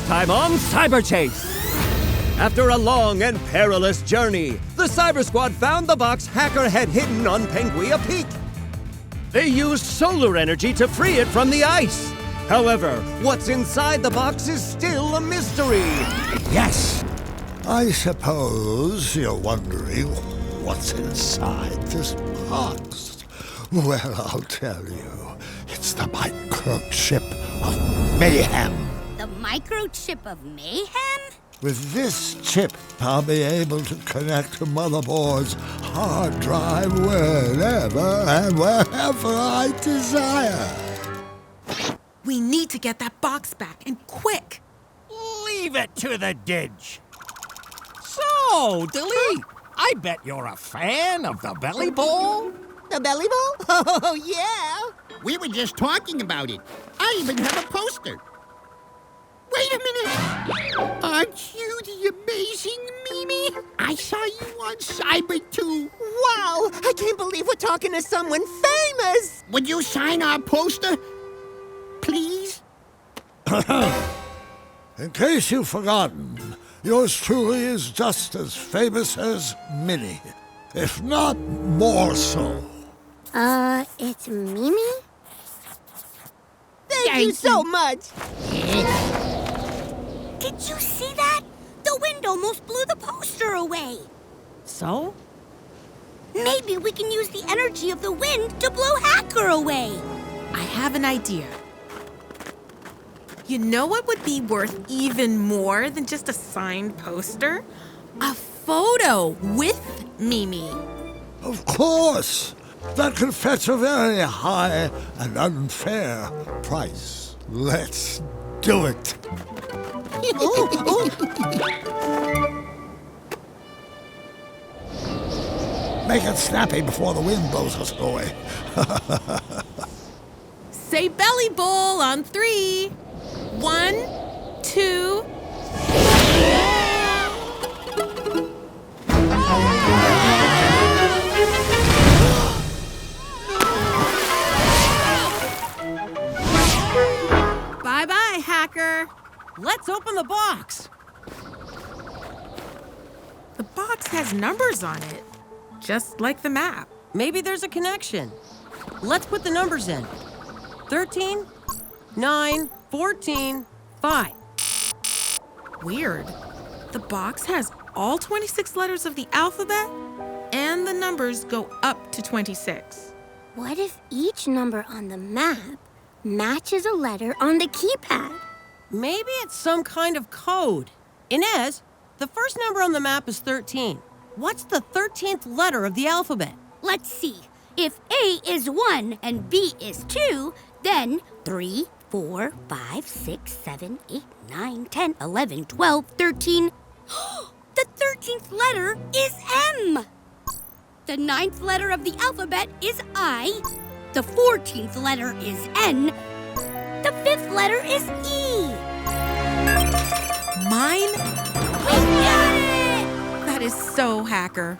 This time on Cyberchase. After a long and perilous journey, the Cyber Squad found the box Hacker had hidden on Penguia Peak. They used solar energy to free it from the ice. However, what's inside the box is still a mystery. Yes. I suppose you're wondering what's inside this box. Well, I'll tell you. It's the Microchip of Mayhem. The Microchip of Mayhem? With this chip, I'll be able to connect to Motherboard's hard drive whenever and wherever I desire. We need to get that box back, and quick. Leave it to the Didge. So, Delete, I bet you're a fan of the Belly Bowl? The belly bowl? Oh, yeah. We were just talking about it. I even have a poster. Wait a minute. Aren't you the amazing Mimi? I saw you on Cyber too. Wow, I can't believe we're talking to someone famous. Would you sign our poster? Please? In case you've forgotten, yours truly is just as famous as Minnie, if not more so. It's Mimi? Thank you so much. Did you see that? The wind almost blew the poster away. So? Maybe we can use the energy of the wind to blow Hacker away. I have an idea. You know what would be worth even more than just a signed poster? A photo with Mimi. Of course. That could fetch a very high and unfair price. Let's do it. Make it snappy before the wind blows us away. Say belly bowl on 3. 1, 2. Bye-bye, Hacker. Let's open the box. The box has numbers on it, just like the map. Maybe there's a connection. Let's put the numbers in. 13, 9, 14, 5. Weird. The box has all 26 letters of the alphabet, and the numbers go up to 26. What if each number on the map matches a letter on the keypad? Maybe it's some kind of code. Inez, the first number on the map is 13. What's the 13th letter of the alphabet? Let's see. If A is 1 and B is 2, then 3, 4, 5, 6, 7, 8, 9, 10, 11, 12, 13. The 13th letter is M. The 9th letter of the alphabet is I. The 14th letter is N. The 5th letter is E. Mine? We got it! That is so Hacker.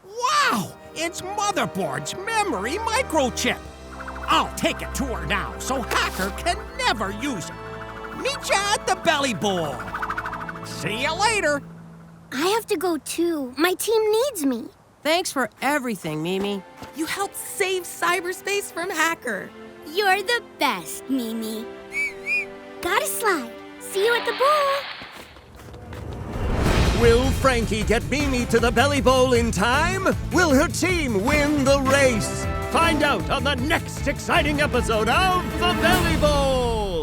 Wow, it's Motherboard's memory microchip. I'll take it to her now so Hacker can never use it. Meet ya at the Belly Bowl. See you later. I have to go too. My team needs me. Thanks for everything, Mimi. You helped save cyberspace from Hacker. You're the best, Mimi. Gotta slide. See you at the bowl. Will Frankie get Mimi to the Belly Bowl in time? Will her team win the race? Find out on the next exciting episode of The Belly Bowl!